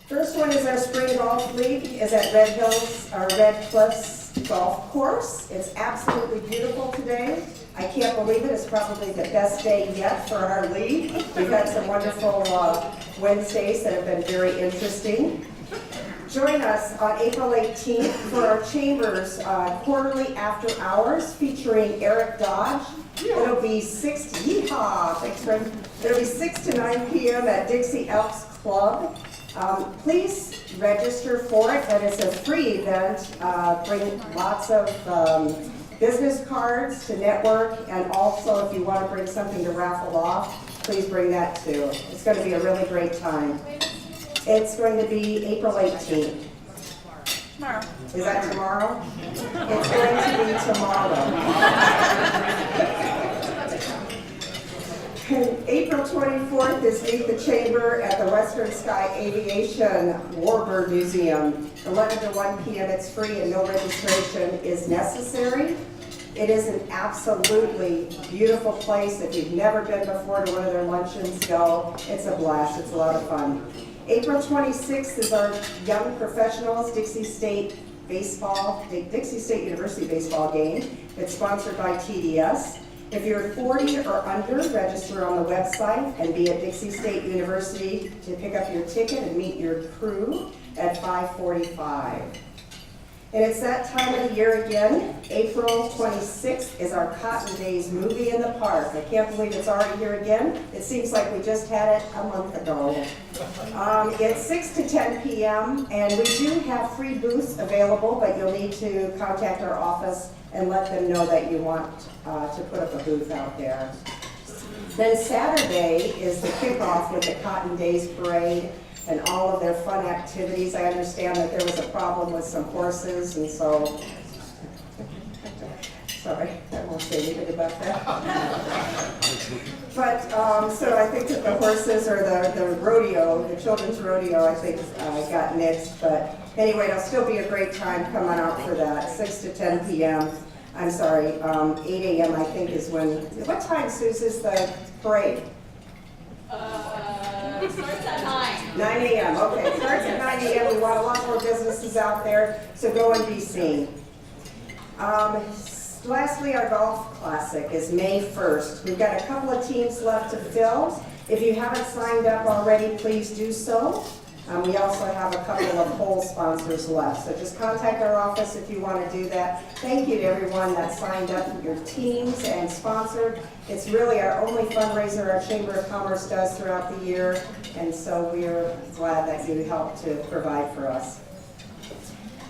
First one is our spring golf league, is at Red Hills, or Red Cliffs Golf Course. It's absolutely beautiful today. I can't believe it. It's probably the best day yet for our league. We've had some wonderful Wednesdays that have been very interesting. Join us on April 18th for our Chambers quarterly after hours featuring Eric Dodge. It'll be 6 to 9 p.m. at Dixie Elks Club. Please register for it, and it's a free event. Bring lots of business cards to network, and also if you want to bring something to raffle off, please bring that too. It's going to be a really great time. It's going to be April 18th. Tomorrow. Is that tomorrow? It's going to be tomorrow. April 24th is Meet the Chamber at the Western Sky Aviation Warbird Museum. 11 to 1 p.m. It's free and no registration is necessary. It is an absolutely beautiful place. If you've never been before to one of their luncheons, go. It's a blast. It's a lot of fun. April 26th is our Young Professionals Dixie State University baseball game. It's sponsored by TDS. If you're 40 or under, register on the website and be at Dixie State University to pick up your ticket and meet your crew at 5:45. And it's that time of the year again. April 26th is our Cotton Days movie in the park. I can't believe it's already here again. It seems like we just had it a month ago. It's 6 to 10 p.m. and we do have free booths available, but you'll need to contact our office and let them know that you want to put up a booth out there. Then Saturday is the kickoff with the Cotton Days Parade and all of their fun activities. I understand that there was a problem with some horses, and so, sorry, I won't say anything about that. But, so I think that the horses, or the rodeo, the children's rodeo, I think got nixed, but anyway, it'll still be a great time coming out for that, 6 to 10 p.m. I'm sorry, 8 a.m. I think is when, what time, Suze, is the parade? It starts at 9. 9 a.m. Okay, it starts at 9 a.m. We want a lot more businesses out there, so go and be seen. Lastly, our golf classic is May 1st. We've got a couple of teams left to fill. If you haven't signed up already, please do so. We also have a couple of hole sponsors left, so just contact our office if you want to do that. Thank you to everyone that signed up, your teams, and sponsored. It's really our only fundraiser our Chamber of Commerce does throughout the year, and so we're glad that you helped to provide for us.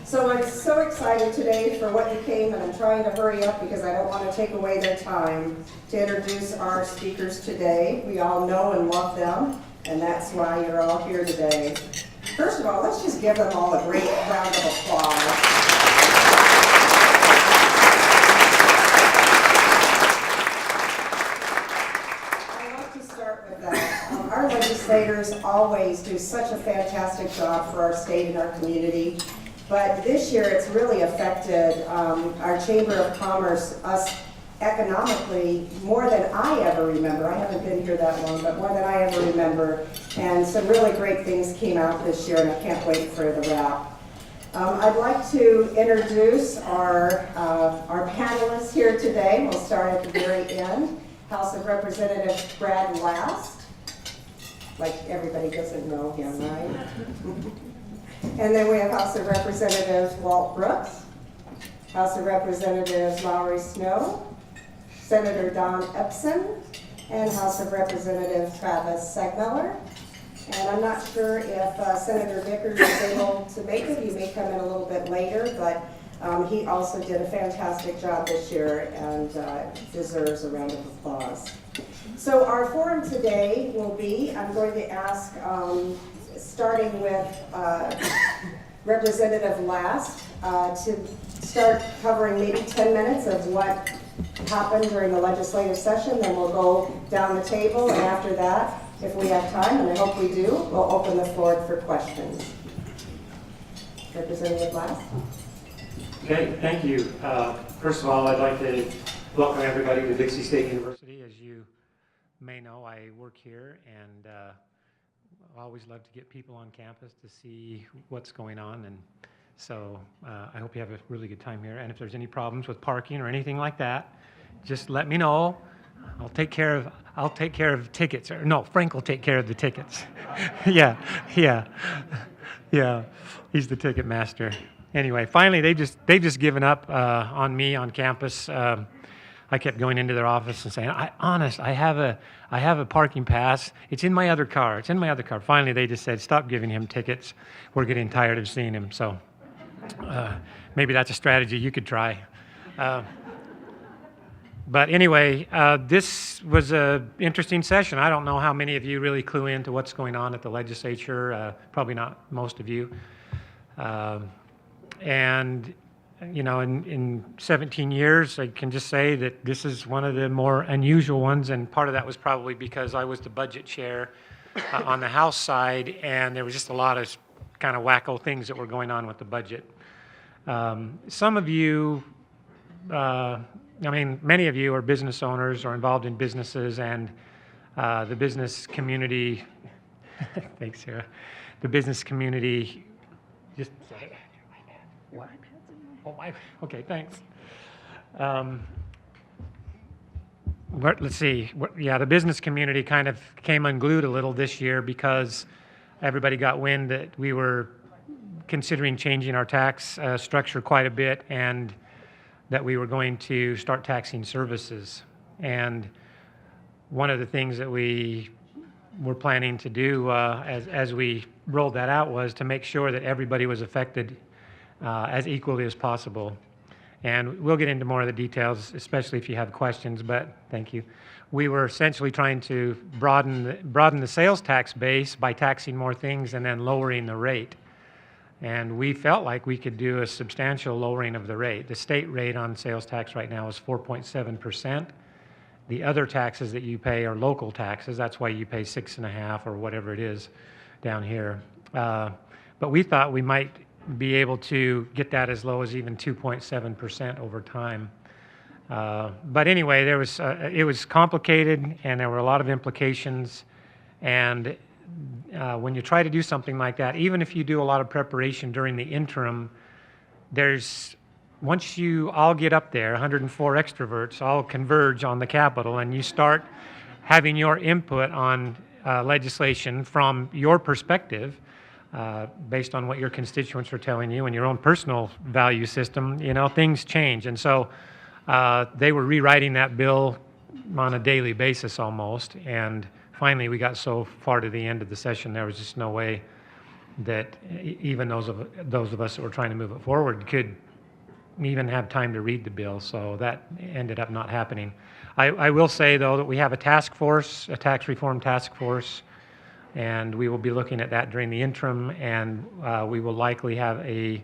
So I'm so excited today for what you came, and I'm trying to hurry up because I don't want to take away their time to introduce our speakers today. We all know and love them, and that's why you're all here today. First of all, let's just give them all a great round of applause. Our legislators always do such a fantastic job for our state and our community, but this year it's really affected our Chamber of Commerce, us economically, more than I ever remember. I haven't been here that long, but more than I ever remember, and some really great things came out this year, and I can't wait for the wrap. I'd like to introduce our panelists here today. We'll start at the very end. House of Representatives Brad Last. Like everybody doesn't know him, right? And then we have House of Representatives Walt Brooks, House of Representatives Lowry Snow, Senator Don Ipson, and House of Representatives Travis Seegmiller. And I'm not sure if Senator Vickers is able to make it. He may come in a little bit later, but he also did a fantastic job this year and deserves a round of applause. So our forum today will be, I'm going to ask, starting with Representative Last, to start covering maybe 10 minutes of what happened during the legislative session. Then we'll go down the table, and after that, if we have time, and I hope we do, we'll open the floor for questions. Representative Last. Okay, thank you. First of all, I'd like to welcome everybody to Dixie State University. As you may know, I work here, and always love to get people on campus to see what's going on, and so I hope you have a really good time here. And if there's any problems with parking or anything like that, just let me know. I'll take care of tickets. Or no, Frank will take care of the tickets. Yeah. He's the ticket master. Anyway, finally they've just given up on me on campus. I kept going into their office and saying, I have a parking pass. It's in my other car. Finally, they just said, stop giving him tickets. We're getting tired of seeing him. So maybe that's a strategy you could try. But anyway, this was an interesting session. I don't know how many of you really clue into what's going on at the legislature. Probably not most of you. And you know, in 17 years, I can just say that this is one of the more unusual ones, and part of that was probably because I was the budget chair on the House side, and there was just a lot of kind of wacko things that were going on with the budget. Some of you, many of you are business owners or involved in businesses, and the business community, thanks, Sarah, the business community, just say, what? Oh my, okay, thanks. Let's see, yeah, the business community kind of came unglued a little this year because everybody got wind that we were considering changing our tax structure quite a bit, and that we were going to start taxing services. And one of the things that we were planning to do as we rolled that out was to make sure that everybody was affected as equally as possible. And we'll get into more of the details, especially if you have questions, but thank you. We were essentially trying to broaden the sales tax base by taxing more things and then lowering the rate. And we felt like we could do a substantial lowering of the rate. The state rate on sales tax right now is 4.7%. The other taxes that you pay are local taxes. That's why you pay 6.5% or whatever it is down here. But we thought we might be able to get that as low as even 2.7% over time. But anyway, it was complicated, and there were a lot of implications. And when you try to do something like that, even if you do a lot of preparation during the interim, once you all get up there, 104 extroverts all converge on the Capitol, and you start having your input on legislation from your perspective, based on what your constituents are telling you and your own personal value system, you know, things change. And so they were rewriting that bill on a daily basis almost. And finally, we got so far to the end of the session, there was just no way that even those of us that were trying to move it forward could even have time to read the bill. So that ended up not happening. I will say, though, that we have a task force, a tax reform task force, and we will be looking at that during the interim, and we will likely have a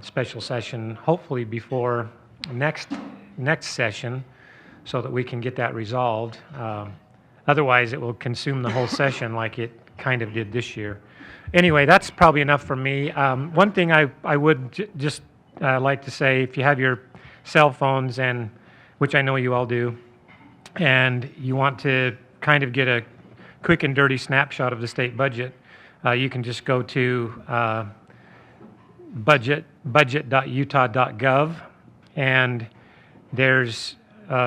special session, hopefully before next session, so that we can get that resolved. Otherwise, it will consume the whole session like it kind of did this year. Anyway, that's probably enough for me. One thing I would just like to say, if you have your cell phones, and which I know you all do, and you want to kind of get a quick and dirty snapshot of the state budget, you can just go to budget.utah.gov, and there's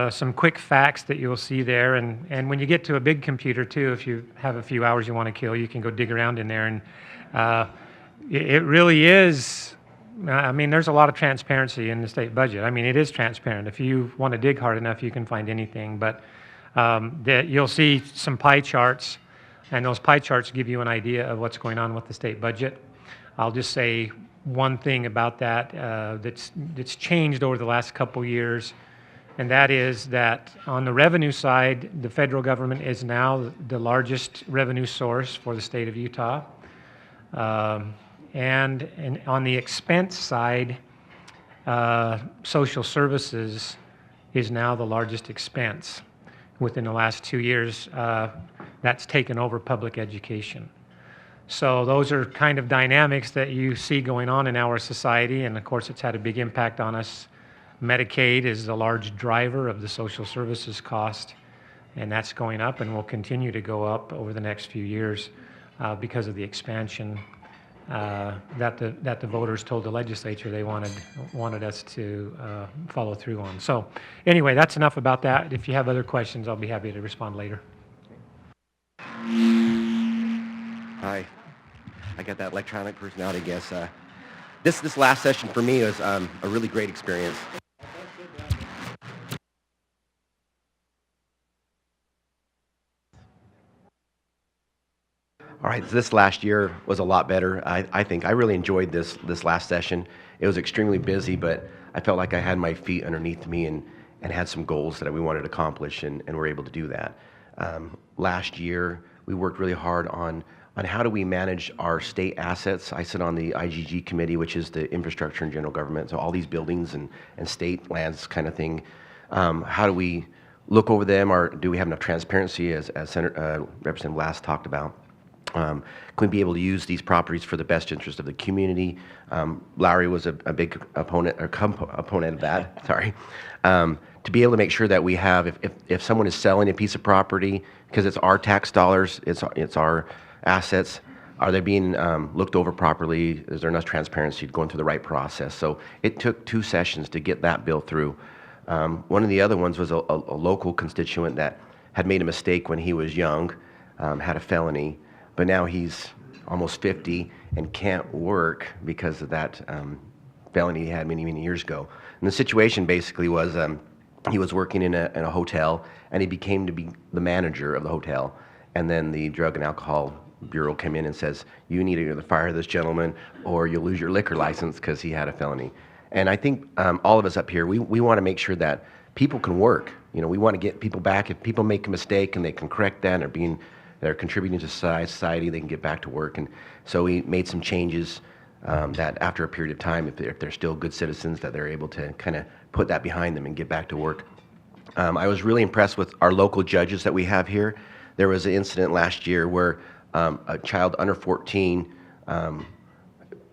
some quick facts that you'll see there. And when you get to a big computer too, if you have a few hours you want to kill, you can go dig around in there. And it really is, there's a lot of transparency in the state budget. It is transparent. If you want to dig hard enough, you can find anything. But you'll see some pie charts, and those pie charts give you an idea of what's going on with the state budget. I'll just say one thing about that that's changed over the last couple years, and that is that on the revenue side, the federal government is now the largest revenue source for the state of Utah. And on the expense side, social services is now the largest expense. Within the last 2 years, that's taken over public education. So those are kind of dynamics that you see going on in our society, and of course it's had a big impact on us. Medicaid is a large driver of the social services cost, and that's going up and will continue to go up over the next few years. because of the expansion that the voters told the legislature they wanted us to follow through on. So anyway, that's enough about that. If you have other questions, I'll be happy to respond later. Hi, I got that electronic personality, I guess. This last session for me was a really great experience. All right, so this last year was a lot better. I think I really enjoyed this last session. It was extremely busy, but I felt like I had my feet underneath me and had some goals that we wanted to accomplish, and were able to do that. Last year, we worked really hard on how do we manage our state assets. I sit on the IGG committee, which is the infrastructure and general government, so all these buildings and state lands kind of thing. How do we look over them, or do we have enough transparency, as Representative Last talked about? Can we be able to use these properties for the best interest of the community? Lowry was a big opponent of that. Sorry. To be able to make sure that we have, if someone is selling a piece of property, because it's our tax dollars, it's our assets, are they being looked over properly? Is there enough transparency going through the right process? So it took 2 sessions to get that bill through. One of the other ones was a local constituent that had made a mistake when he was young, had a felony, but now he's almost 50 and can't work because of that felony he had many years ago. And the situation basically was he was working in a hotel, and he became to be the manager of the hotel. And then the Drug and Alcohol Bureau came in and says, you need to either fire this gentleman or you'll lose your liquor license because he had a felony. And I think all of us up here, we want to make sure that people can work. You know, we want to get people back. If people make a mistake and they can correct that, and they're contributing to society, they can get back to work. And so we made some changes that after a period of time, if they're still good citizens, that they're able to kind of put that behind them and get back to work. I was really impressed with our local judges that we have here. There was an incident last year where a child under 14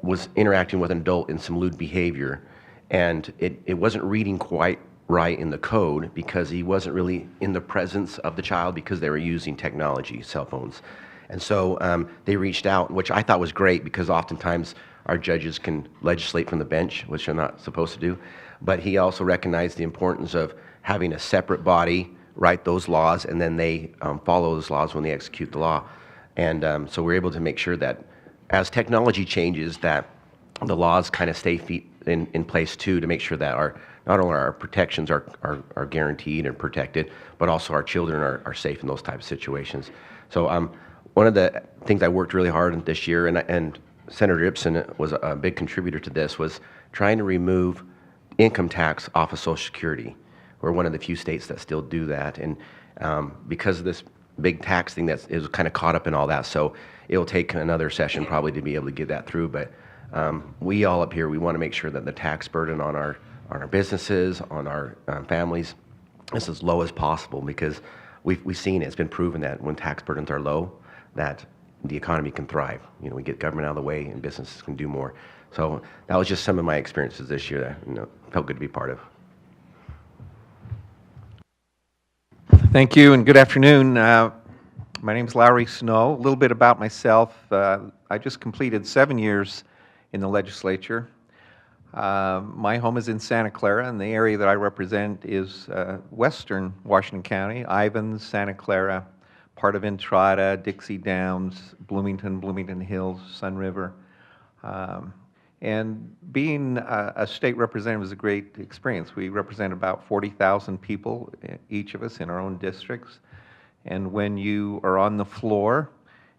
was interacting with an adult in some lewd behavior, and it wasn't reading quite right in the code because he wasn't really in the presence of the child because they were using technology, cell phones. And so they reached out, which I thought was great because oftentimes our judges can legislate from the bench, which they're not supposed to do. But he also recognized the importance of having a separate body write those laws, and then they follow those laws when they execute the law. And so we're able to make sure that as technology changes, that the laws kind of stay in place too, to make sure that not only our protections are guaranteed and protected, but also our children are safe in those types of situations. So one of the things I worked really hard on this year, and Senator Ipson was a big contributor to this, was trying to remove income tax off of Social Security. We're one of the few states that still do that, and because of this big tax thing that is kind of caught up in all that, so it'll take another session probably to be able to get that through. But we all up here, we want to make sure that the tax burden on our businesses, on our families, is as low as possible, because we've seen it. It's been proven that when tax burdens are low, that the economy can thrive. You know, we get government out of the way and businesses can do more. So that was just some of my experiences this year that felt good to be part of. Thank you and good afternoon. My name is Lowry Snow. A little bit about myself. I just completed 7 years in the legislature. My home is in Santa Clara, and the area that I represent is western Washington County, Ivins, Santa Clara, part of Entrada, Dixie Downs, Bloomington Hills, Sun River. And being a state representative is a great experience. We represent about 40,000 people, each of us, in our own districts. And when you are on the floor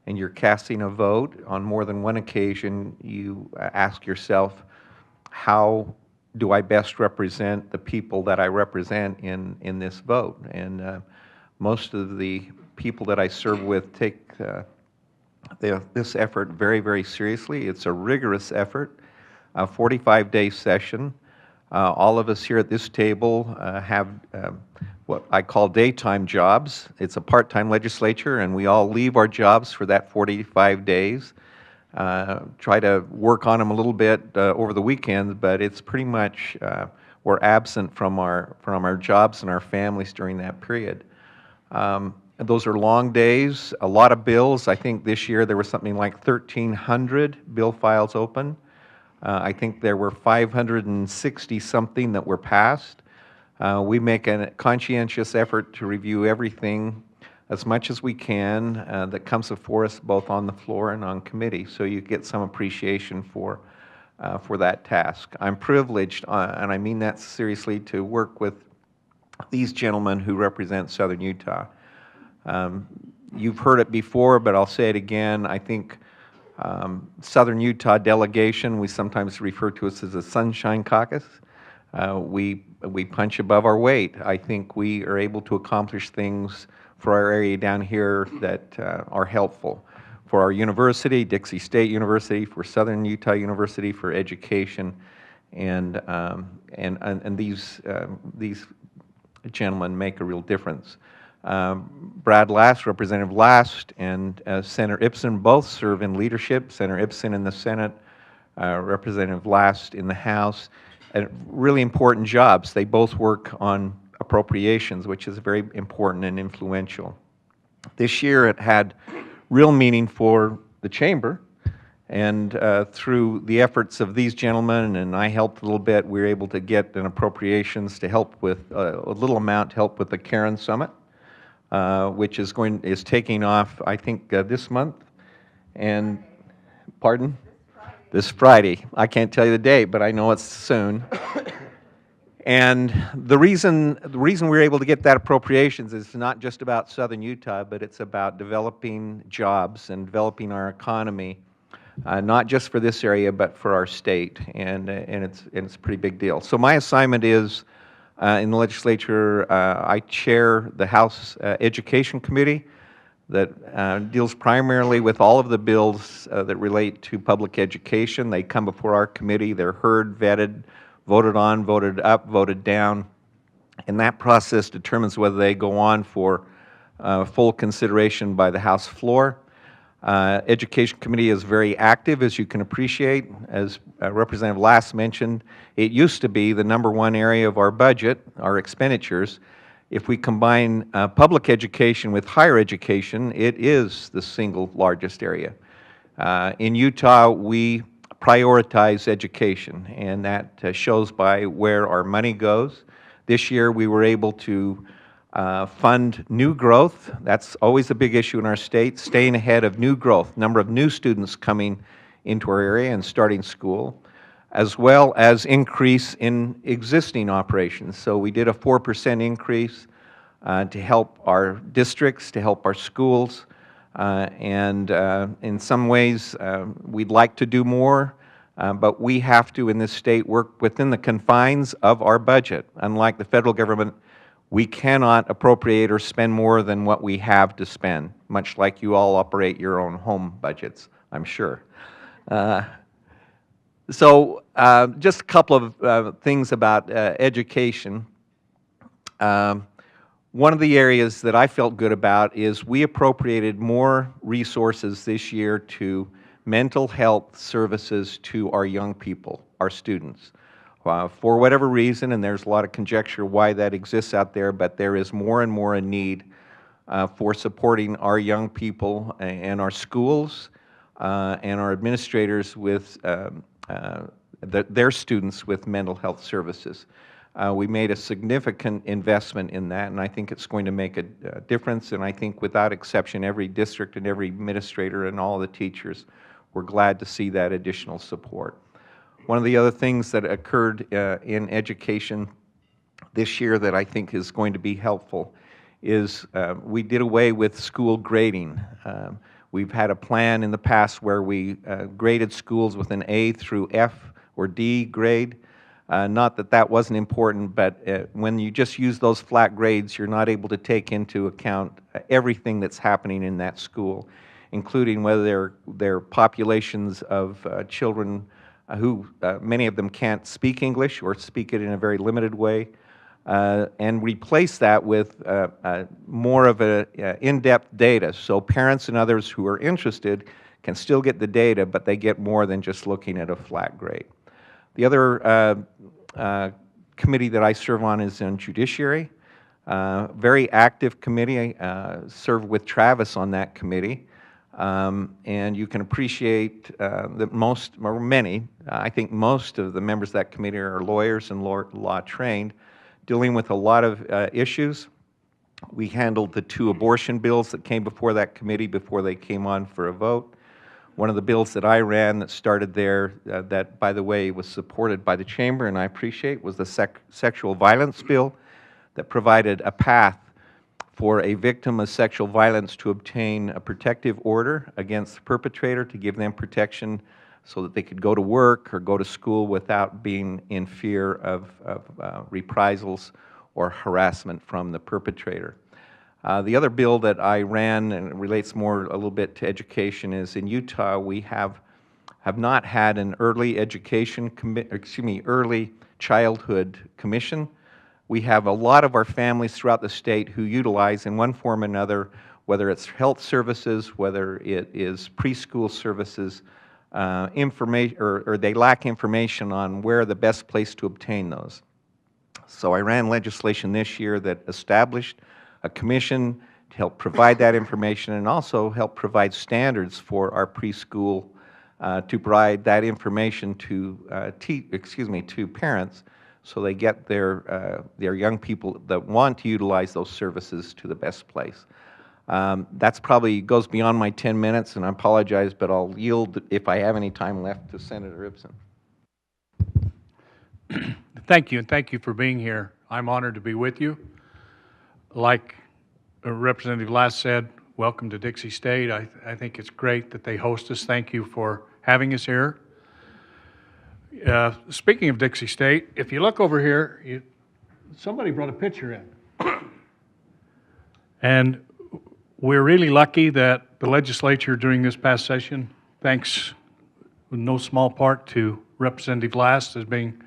and you're casting a vote, on more than one occasion, you ask yourself, how do I best represent the people that I represent in this vote? And most of the people that I serve with take this effort very, very seriously. It's a rigorous effort, a 45-day session. All of us here at this table have what I call daytime jobs. It's a part-time legislature, and we all leave our jobs for that 45 days. Try to work on them a little bit over the weekends, but it's pretty much we're absent from our jobs and our families during that period. Those are long days, a lot of bills. I think this year there was something like 1,300 bill files open. I think there were 560-something that were passed. We make a conscientious effort to review everything as much as we can that comes before us, both on the floor and on committee, so you get some appreciation for that task. I'm privileged, and I mean that seriously, to work with these gentlemen who represent Southern Utah. You've heard it before, but I'll say it again. I think Southern Utah delegation, we sometimes refer to us as a Sunshine Caucus. We punch above our weight. I think we are able to accomplish things for our area down here that are helpful. For our university, Dixie State University, for Southern Utah University, for education, and these gentlemen make a real difference. Brad Last, Representative Last, and Senator Ipson both serve in leadership. Senator Ipson in the Senate, Representative Last in the House. Really important jobs. They both work on appropriations, which is very important and influential. This year it had real meaning for the Chamber, and through the efforts of these gentlemen, and I helped a little bit, we were able to get an appropriations to help with a little amount to help with the Karen Summit, which is taking off, I think, this month. And pardon? This Friday. I can't tell you the date, but I know it's soon. And the reason we're able to get that appropriations is not just about Southern Utah, but it's about developing jobs and developing our economy, not just for this area, but for our state. And it's a pretty big deal. So my assignment is, in the legislature, I chair the House Education Committee that deals primarily with all of the bills that relate to public education. They come before our committee, they're heard, vetted, voted on, voted up, voted down, and that process determines whether they go on for full consideration by the House floor. Education Committee is very active, as you can appreciate. As Representative Last mentioned, it used to be the #1 area of our budget, our expenditures. If we combine public education with higher education, it is the single largest area. In Utah, we prioritize education, and that shows by where our money goes. This year, we were able to fund new growth. That's always a big issue in our state, staying ahead of new growth, number of new students coming into our area and starting school, as well as increase in existing operations. So we did a 4% increase to help our districts, to help our schools, and in some ways we'd like to do more, but we have to, in this state, work within the confines of our budget. Unlike the federal government, we cannot appropriate or spend more than what we have to spend, much like you all operate your own home budgets, I'm sure. So just a couple of things about education. One of the areas that I felt good about is we appropriated more resources this year to mental health services to our young people, our students. For whatever reason, and there's a lot of conjecture why that exists out there, but there is more and more a need for supporting our young people and our schools and our administrators with their students with mental health services. We made a significant investment in that, and I think it's going to make a difference, and I think without exception, every district and every administrator and all the teachers were glad to see that additional support. One of the other things that occurred in education this year that I think is going to be helpful is we did away with school grading. We've had a plan in the past where we graded schools with an A through F or D grade. Not that that wasn't important, but when you just use those flat grades, you're not able to take into account everything that's happening in that school, including whether they're populations of children who many of them can't speak English or speak it in a very limited way, and replace that with more of a in-depth data. So parents and others who are interested can still get the data, but they get more than just looking at a flat grade. The other committee that I serve on is on judiciary. Very active committee. I served with Travis on that committee. And you can appreciate that most, or many, I think most of the members of that committee are lawyers and law trained, dealing with a lot of issues. We handled the 2 abortion bills that came before that committee before they came on for a vote. One of the bills that I ran that started there, that, by the way, was supported by the Chamber, and I appreciate, was the sexual violence bill that provided a path for a victim of sexual violence to obtain a protective order against the perpetrator to give them protection so that they could go to work or go to school without being in fear of reprisals or harassment from the perpetrator. The other bill that I ran, and it relates more a little bit to education, is in Utah we have not had an early education, early childhood commission. We have a lot of our families throughout the state who utilize in one form or another, whether it's health services, whether it is preschool services, information, or they lack information on where the best place to obtain those. So I ran legislation this year that established a commission to help provide that information and also help provide standards for our preschool to provide that information to to parents, so they get their young people that want to utilize those services to the best place. That's probably goes beyond my 10 minutes, and I apologize, but I'll yield if I have any time left to Senator Ipson. Thank you, and thank you for being here. I'm honored to be with you. Like Representative Last said, welcome to Dixie State. I think it's great that they host us. Thank you for having us here. Speaking of Dixie State, if you look over here, somebody brought a picture in. And we're really lucky that the legislature during this past session, thanks in no small part to Representative Last as being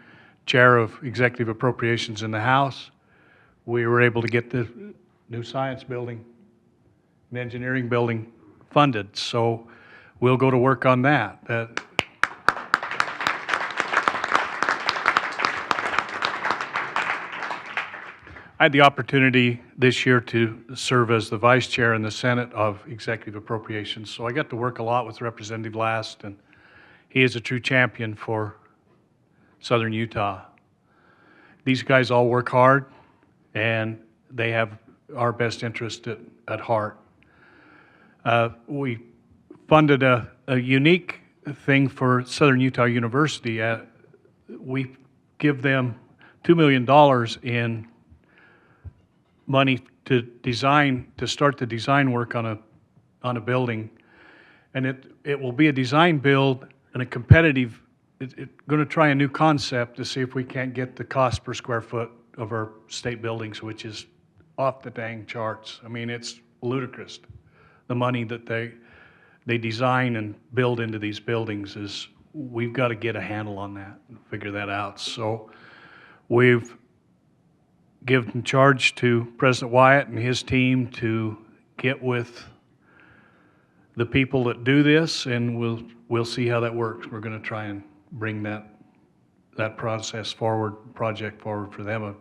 chair of executive appropriations in the House, we were able to get the new science building and engineering building funded. So we'll go to work on that. I had the opportunity this year to serve as the vice chair in the Senate of Executive Appropriations, so I got to work a lot with Representative Last, and he is a true champion for Southern Utah. These guys all work hard, and they have our best interest at heart. We funded a unique thing for Southern Utah University. We give them $2 million in money to start the design work on a building, and it will be a design build and a competitive. It's going to try a new concept to see if we can't get the cost per square foot of our state buildings, which is off the dang charts. I mean, it's ludicrous. The money that they design and build into these buildings is, we've got to get a handle on that and figure that out. So we've given charge to President Wyatt and his team to get with the people that do this, and we'll see how that works. We're going to try and bring that process forward, project forward for them,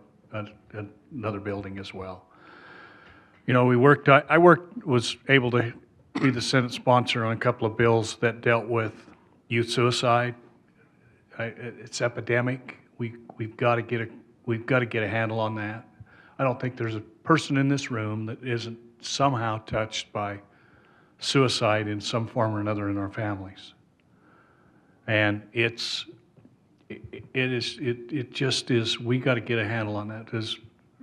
another building as well. You know, I was able to be the Senate sponsor on a couple of bills that dealt with youth suicide. It's epidemic. We've got to get a handle on that. I don't think there's a person in this room that isn't somehow touched by suicide in some form or another in our families. And it just is, we got to get a handle on that. As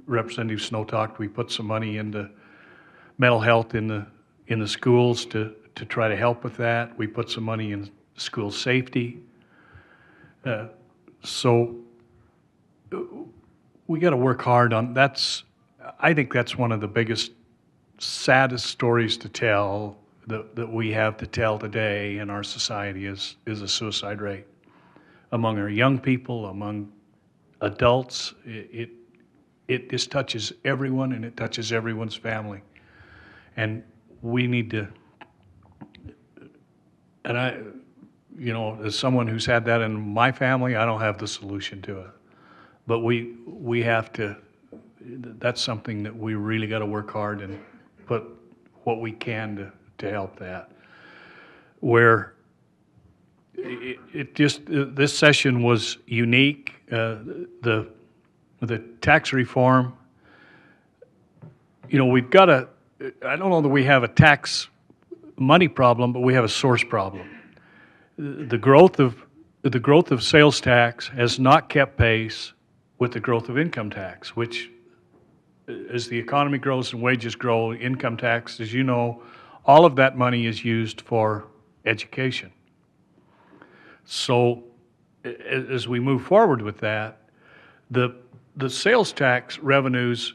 Representative Snow talked, we put some money into mental health in the schools to try to help with that. We put some money in school safety. So we got to work hard on that's. I think that's one of the biggest, saddest stories to tell that we have to tell today in our society is a suicide rate among our young people, among adults. It just touches everyone, and it touches everyone's family, and we need to. And I, you know, as someone who's had that in my family, I don't have the solution to it. But we have to, that's something that we really got to work hard and put what we can to help that. Where it just, this session was unique. The tax reform, you know, we've got a, I don't know that we have a tax money problem, but we have a source problem. The growth of sales tax has not kept pace with the growth of income tax, which, as the economy grows and wages grow, income tax, as you know, all of that money is used for education. So as we move forward with that, the sales tax revenues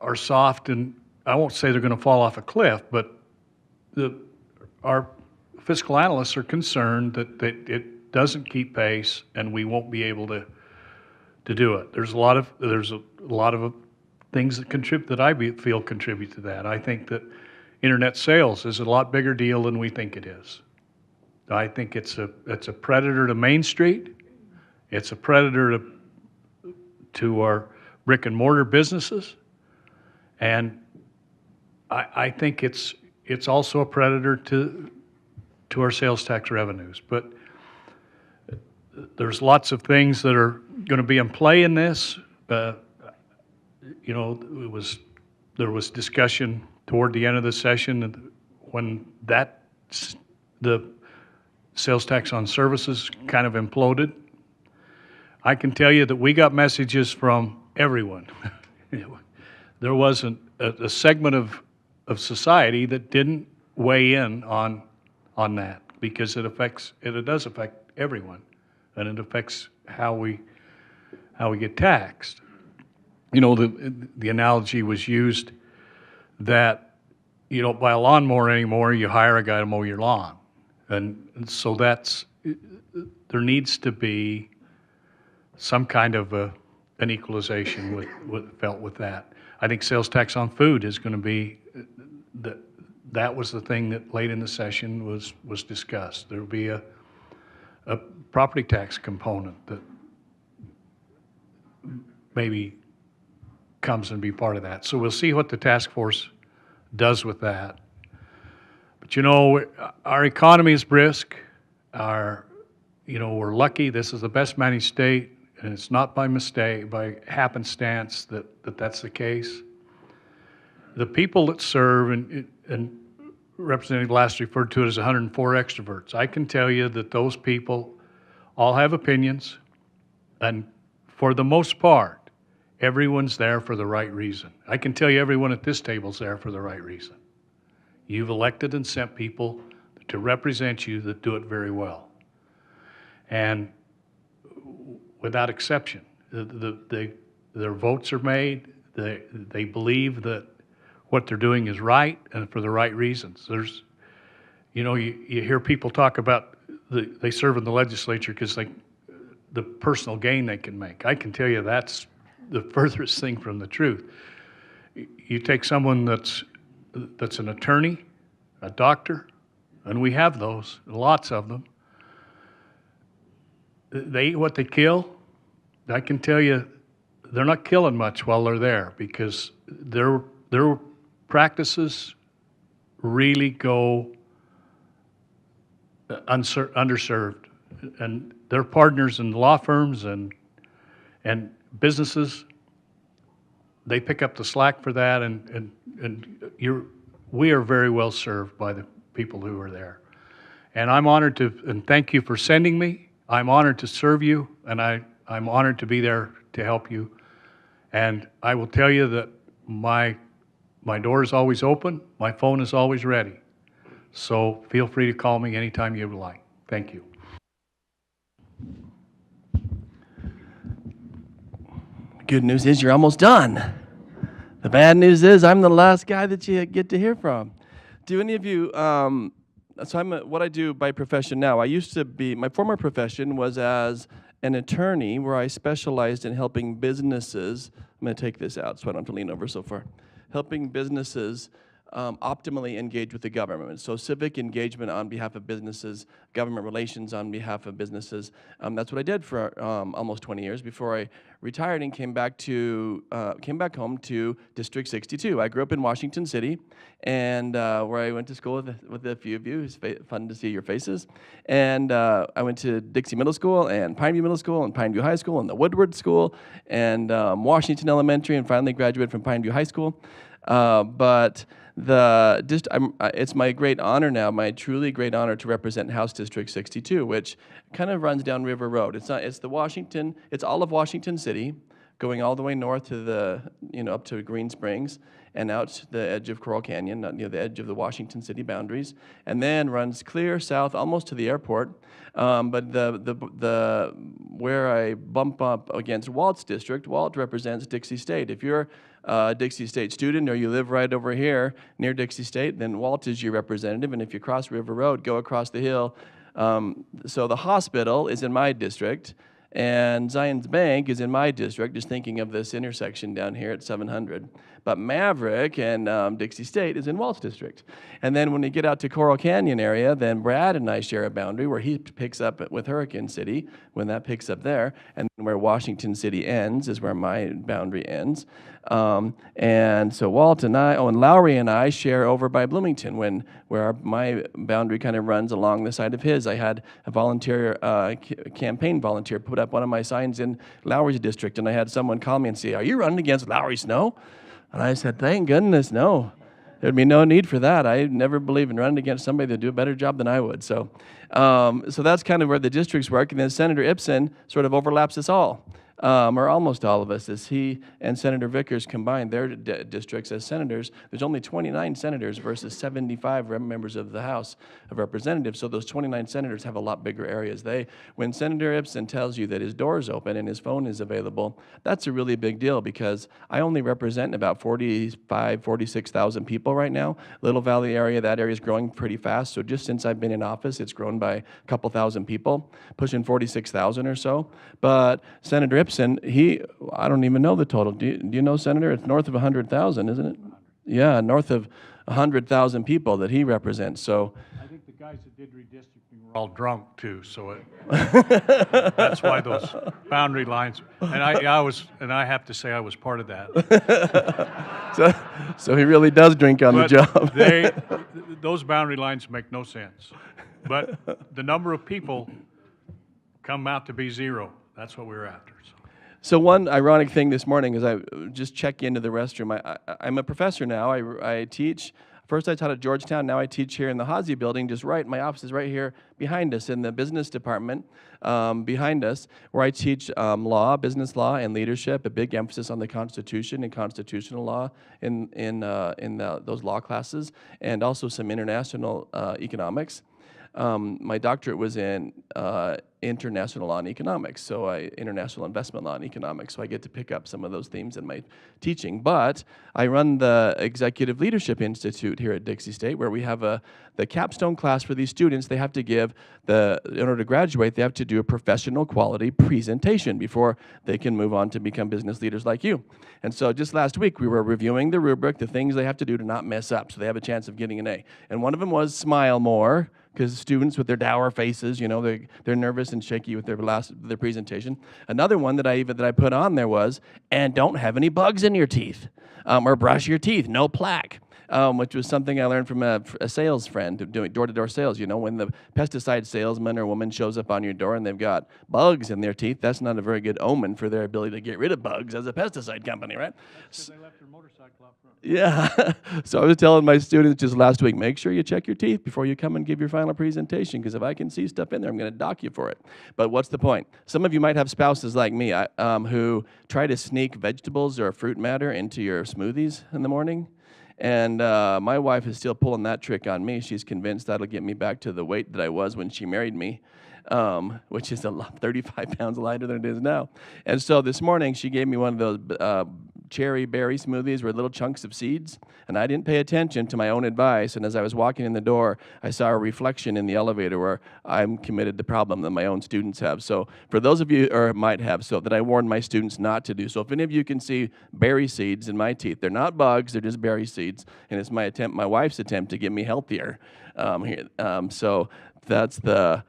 are soft, and I won't say they're going to fall off a cliff, but our fiscal analysts are concerned that it doesn't keep pace and we won't be able to do it. There's a lot of things that contribute, that I feel contribute to that. I think that internet sales is a lot bigger deal than we think it is. I think it's a predator to Main Street. It's a predator to our brick and mortar businesses, and I think it's also a predator to our sales tax revenues. But there's lots of things that are going to be in play in this. You know, there was discussion toward the end of the session when the sales tax on services kind of imploded. I can tell you that we got messages from everyone. There wasn't a segment of society that didn't weigh in on that, because it does affect everyone, and it affects how we get taxed. You know, the analogy was used that you don't buy a lawnmower anymore, you hire a guy to mow your lawn. And so there needs to be some kind of an equalization felt with that. I think sales tax on food is going to be, that was the thing that late in the session was discussed. There will be a property tax component that maybe comes and be part of that. So we'll see what the task force does with that. But you know, our economy is brisk. We're lucky. This is the best managed state, and it's not by mistake, by happenstance that's the case. The people that serve, and Representative Last referred to it as 104 extroverts. I can tell you that those people all have opinions, and for the most part, everyone's there for the right reason. I can tell you everyone at this table is there for the right reason. You've elected and sent people to represent you that do it very well. And without exception, their votes are made, they believe that what they're doing is right and for the right reasons. There's, you hear people talk about they serve in the legislature because the personal gain they can make. I can tell you that's the furthest thing from the truth. You take someone that's an attorney, a doctor, and we have those, lots of them. They eat what they kill. I can tell you they're not killing much while they're there, because their practices really go underserved. And their partners in law firms and businesses, they pick up the slack for that, and we are very well served by the people who are there. And I'm honored and thank you for sending me. I'm honored to serve you, and I'm honored to be there to help you. And I will tell you that my door is always open, my phone is always ready. So feel free to call me anytime you would like. Thank you. Good news is you're almost done. The bad news is I'm the last guy that you get to hear from. Do any of you, so what I do by profession now, my former profession was as an attorney where I specialized in helping businesses, I'm going to take this out so I don't have to lean over so far, helping businesses optimally engage with the government. So civic engagement on behalf of businesses, government relations on behalf of businesses. That's what I did for almost 20 years before I retired and came back home to District 62. I grew up in Washington City, and where I went to school with a few of you. It's fun to see your faces. And I went to Dixie Middle School and Pineview Middle School and Pineview High School and the Woodward School and Washington Elementary, and finally graduated from Pineview High School. But it's my great honor now, my truly great honor to represent House District 62, which kind of runs down River Road. It's all of Washington City, going all the way north to up to Green Springs and out to the edge of Coral Canyon, near the edge of the Washington City boundaries, and then runs clear south almost to the airport. But where I bump up against Walt's district, Walt represents Dixie State. If you're a Dixie State student or you live right over here near Dixie State, then Walt is your representative. And if you cross River Road, go across the hill. So the hospital is in my district, and Zion's Bank is in my district, just thinking of this intersection down here at 700. But Maverick and Dixie State is in Walt's district. And then when you get out to Coral Canyon area, then Brad and I share a boundary where he picks up with Hurricane City, when that picks up there, and where Washington City ends is where my boundary ends. And so Walt and and Lowry and I share over by Bloomington, where my boundary kind of runs along the side of his. I had a campaign volunteer put up one of my signs in Lowry's district, and I had someone call me and say, "Are you running against Lowry Snow?" And I said, "Thank goodness, no. There'd be no need for that. I never believe in running against somebody that'd do a better job than I would." So that's kind of where the districts work. And then Senator Ipson sort of overlaps us all. Or almost all of us, as he and Senator Vickers combined their districts as senators. There's only 29 senators versus 75 members of the House of Representatives, so those 29 senators have a lot bigger areas. When Senator Ipson tells you that his door is open and his phone is available, that's a really big deal, because I only represent about 46,000 people right now. Little Valley area, that area is growing pretty fast, so just since I've been in office, it's grown by a couple thousand people, pushing 46,000 or so. But Senator Ipson, I don't even know the total. Do you know, Senator? It's north of 100,000, isn't it? Yeah, north of 100,000 people that he represents. So I think the guys that did redistricting were all drunk too, so that's why those boundary lines. And I have to say I was part of that. So he really does drink on the job. Those boundary lines make no sense. But the number of people come out to be zero. That's what we were after. So one ironic thing this morning is I just check into the restroom. I'm a professor now. I teach. First I taught at Georgetown. Now I teach here in the Hazy building, my office is right here behind us in the business department behind us, where I teach law, business law, and leadership, a big emphasis on the Constitution and constitutional law in those law classes, and also some international economics. My doctorate was in international law and economics, so international investment law and economics, so I get to pick up some of those themes in my teaching. But I run the Executive Leadership Institute here at Dixie State, where we have the capstone class for these students. They have to in order to graduate, they have to do a professional quality presentation before they can move on to become business leaders like you. And so just last week, we were reviewing the rubric, the things they have to do to not mess up, so they have a chance of getting an A. And one of them was smile more, because students with their dour faces, they're nervous and shaky with their presentation. Another one that I put on there was, and don't have any bugs in your teeth, or brush your teeth, no plaque. Which was something I learned from a sales friend doing door-to-door sales. When the pesticide salesman or woman shows up on your door and they've got bugs in their teeth, that's not a very good omen for their ability to get rid of bugs as a pesticide company, right? Because they left their motorcycle out front. Yeah. So I was telling my students just last week, make sure you check your teeth before you come and give your final presentation, because if I can see stuff in there, I'm going to dock you for it. But what's the point? Some of you might have spouses like me who try to sneak vegetables or fruit matter into your smoothies in the morning. And my wife is still pulling that trick on me. She's convinced that'll get me back to the weight that I was when she married me, which is 35 pounds lighter than it is now. And so this morning, she gave me one of those cherry berry smoothies were little chunks of seeds, and I didn't pay attention to my own advice, and as I was walking in the door, I saw a reflection in the elevator where I'm committed the problem that my own students have. So for those of you, or might have, so that I warned my students not to do. So if any of you can see berry seeds in my teeth, they're not bugs, they're just berry seeds, and it's my wife's attempt to get me healthier. So that's the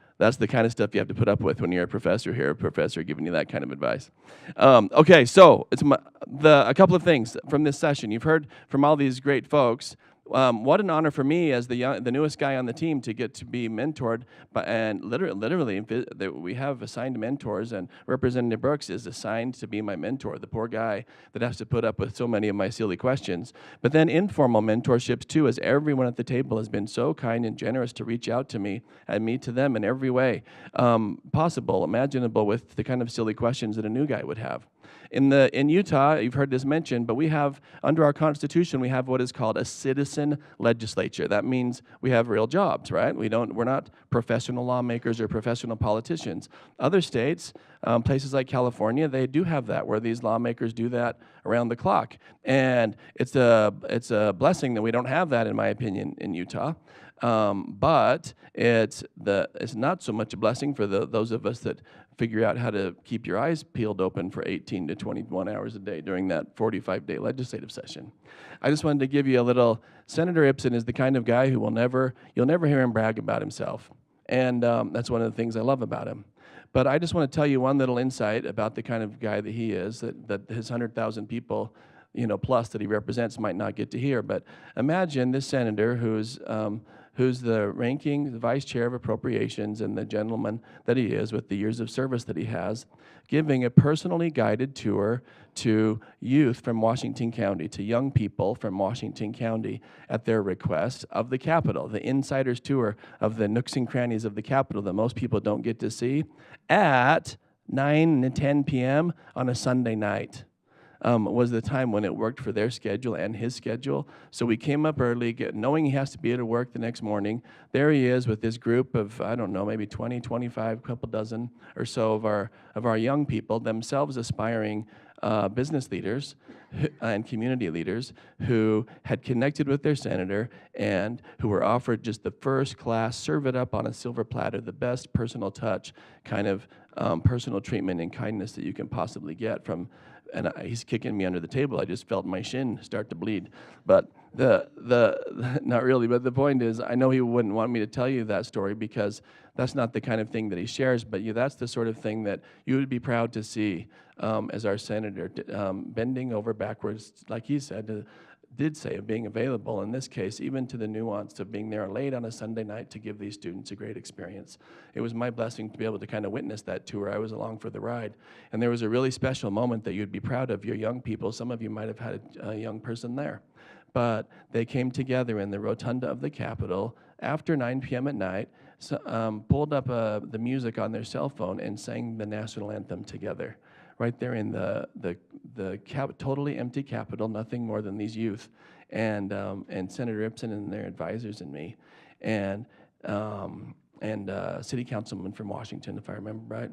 kind of stuff you have to put up with when you're a professor here, a professor giving you that kind of advice. Okay, so it's a couple of things from this session. You've heard from all these great folks. What an honor for me as the newest guy on the team to get to be mentored, and literally we have assigned mentors, and Representative Brooks is assigned to be my mentor, the poor guy that has to put up with so many of my silly questions. But then informal mentorships too, as everyone at the table has been so kind and generous to reach out to me and me to them in every way possible, imaginable, with the kind of silly questions that a new guy would have. In Utah, you've heard this mentioned, but we have, under our Constitution, we have what is called a citizen legislature. That means we have real jobs, right? We're not professional lawmakers or professional politicians. Other states, places like California, they do have that, where these lawmakers do that around the clock. And it's a blessing that we don't have that, in my opinion, in Utah. But it's not so much a blessing for those of us that figure out how to keep your eyes peeled open for 18 to 21 hours a day during that 45-day legislative session. I just wanted to give you a little. Senator Ipson is the kind of guy who you'll never hear him brag about himself, and that's one of the things I love about him. But I just want to tell you one little insight about the kind of guy that he is, that his 100,000 people, plus that he represents might not get to hear. But imagine this senator who's the ranking vice chair of appropriations and the gentleman that he is with the years of service that he has, giving a personally guided tour to youth from Washington County, to young people from Washington County at their request of the Capitol, the insider's tour of the nooks and crannies of the Capitol that most people don't get to see at 9 and 10 p.m. on a Sunday night. Was the time when it worked for their schedule and his schedule. So we came up early, knowing he has to be at work the next morning. There he is with this group of, I don't know, maybe 20, 25, couple dozen or so of our young people, themselves aspiring business leaders and community leaders who had connected with their senator and who were offered just the first class, serve it up on a silver platter, the best personal touch, kind of personal treatment and kindness that you can possibly get from. And he's kicking me under the table. I just felt my shin start to bleed. But not really. But the point is, I know he wouldn't want me to tell you that story because that's not the kind of thing that he shares. But that's the sort of thing that you would be proud to see as our senator, bending over backwards, like he said, did say, of being available, in this case, even to the nuance of being there late on a Sunday night to give these students a great experience. It was my blessing to be able to kind of witness that tour. I was along for the ride. And there was a really special moment that you'd be proud of, your young people. Some of you might have had a young person there. But they came together in the rotunda of the Capitol after 9 p.m. at night, pulled up the music on their cell phone and sang the national anthem together. Right there in the totally empty Capitol, nothing more than these youth, and Senator Ipson and their advisors and me, and city councilman from Washington, if I remember right.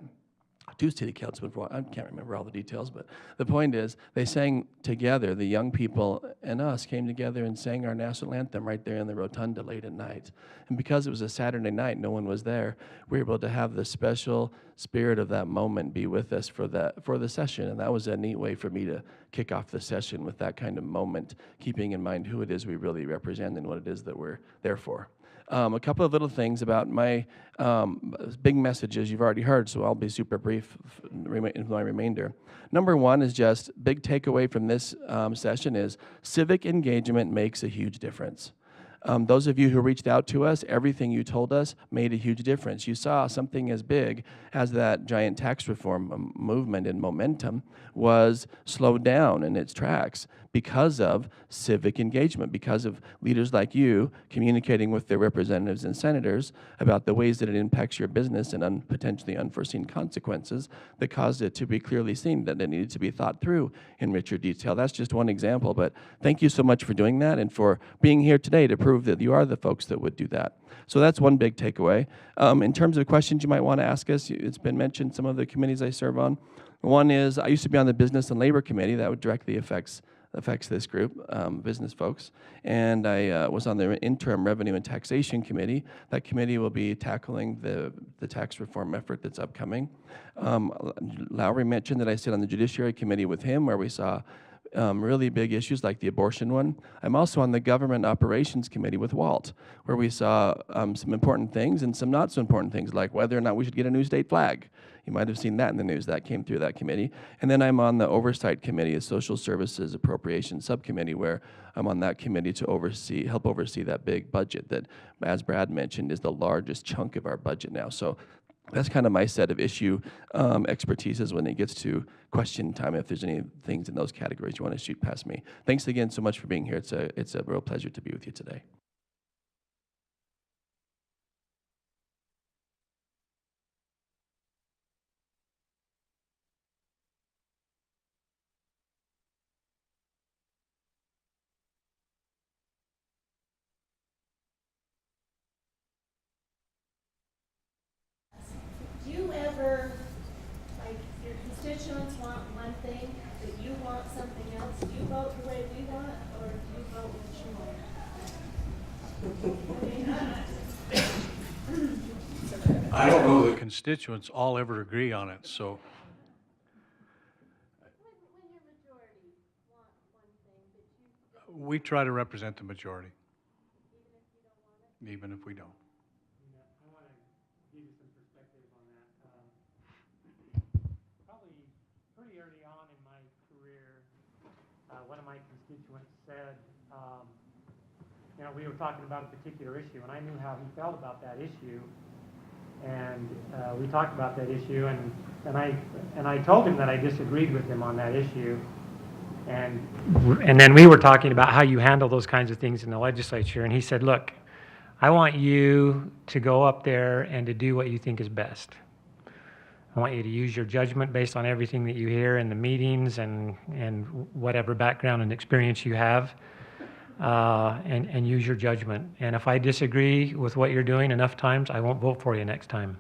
2 city councilmen, I can't remember all the details, but the point is they sang together, the young people and us came together and sang our national anthem right there in the rotunda late at night. And because it was a Saturday night, no one was there, we were able to have the special spirit of that moment be with us for the session. And that was a neat way for me to kick off the session with that kind of moment, keeping in mind who it is we really represent and what it is that we're there for. A couple of little things about my big messages you've already heard, so I'll be super brief in my remainder. Number one is just big takeaway from this session is civic engagement makes a huge difference. Those of you who reached out to us, everything you told us made a huge difference. You saw something as big as that giant tax reform movement and momentum was slowed down in its tracks because of civic engagement, because of leaders like you communicating with their representatives and senators about the ways that it impacts your business and potentially unforeseen consequences that caused it to be clearly seen that it needed to be thought through in richer detail. That's just one example, but thank you so much for doing that and for being here today to prove that you are the folks that would do that. So that's one big takeaway. In terms of questions you might want to ask us, it's been mentioned some of the committees I serve on. One is, I used to be on the Business and Labor Committee. That would directly affects this group, business folks. And I was on the Interim Revenue and Taxation Committee. That committee will be tackling the tax reform effort that's upcoming. Lowry mentioned that I sit on the Judiciary Committee with him, where we saw really big issues like the abortion one. I'm also on the Government Operations Committee with Walt, where we saw some important things and some not so important things, like whether or not we should get a new state flag. You might have seen that in the news. That came through that committee. And then I'm on the Oversight Committee, a Social Services Appropriation Subcommittee, where I'm on that committee to help oversee that big budget that, as Brad mentioned, is the largest chunk of our budget now. So that's kind of my set of issue expertises when it gets to question time, if there's any things in those categories you want to shoot past me. Thanks again so much for being here. It's a real pleasure to be with you today. Do you ever, like, your constituents want one thing, but you want something else? Do you vote the way we want, or do you vote what you want? I don't know that constituents all ever agree on it, so. When your majority want one thing, but you, We try to represent the majority. Even if we don't. I want to give you some perspective on that. Probably pretty early on in my career, one of my constituents said, we were talking about a particular issue, and I knew how he felt about that issue, and we talked about that issue, and I told him that I disagreed with him on that issue, and then we were talking about how you handle those kinds of things in the legislature, and he said, look, I want you to go up there and to do what you think is best. I want you to use your judgment based on everything that you hear in the meetings and whatever background and experience you have, and use your judgment. And if I disagree with what you're doing enough times, I won't vote for you next time.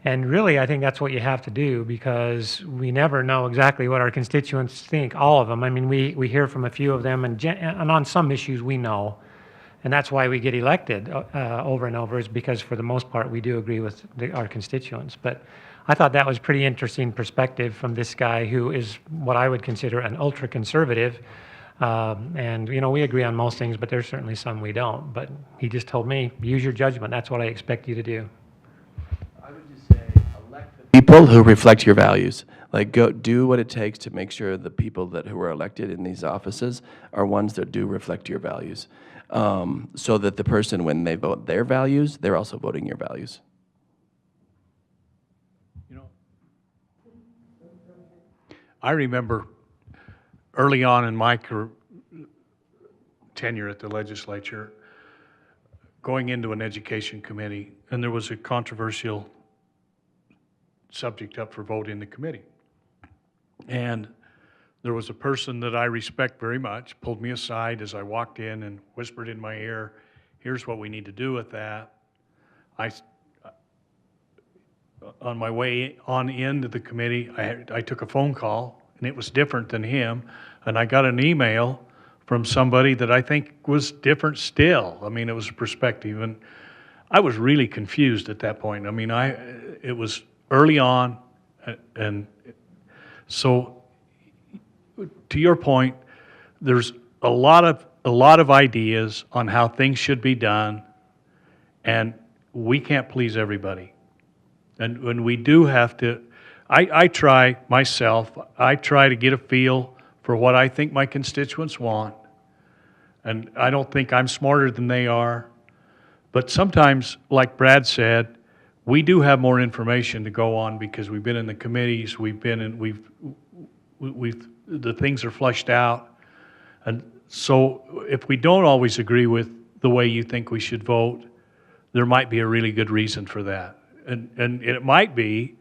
And really, I think that's what you have to do, because we never know exactly what our constituents think, all of them. I mean, we hear from a few of them, and on some issues we know. And that's why we get elected over and over, is because for the most part we do agree with our constituents. But I thought that was pretty interesting perspective from this guy who is what I would consider an ultra-conservative. And we agree on most things, but there's certainly some we don't. But he just told me, use your judgment. That's what I expect you to do. I would just say, elect the people who reflect your values. Like, go do what it takes to make sure the people who are elected in these offices are ones that do reflect your values. So that the person, when they vote their values, they're also voting your values. I remember early on in my tenure at the legislature, going into an education committee, and there was a controversial subject up for vote in the committee. And there was a person that I respect very much, pulled me aside as I walked in and whispered in my ear, here's what we need to do with that. On my way on into the committee, I took a phone call, and it was different than him, and I got an email from somebody that I think was different still. I mean, it was a perspective, and I was really confused at that point. I mean, it was early on, and so to your point, there's a lot of ideas on how things should be done, and we can't please everybody. And when we do have to, I try myself, I try to get a feel for what I think my constituents want, and I don't think I'm smarter than they are, but sometimes, like Brad said, we do have more information to go on because we've been in the committees, the things are flushed out. And so if we don't always agree with the way you think we should vote, there might be a really good reason for that. And it might be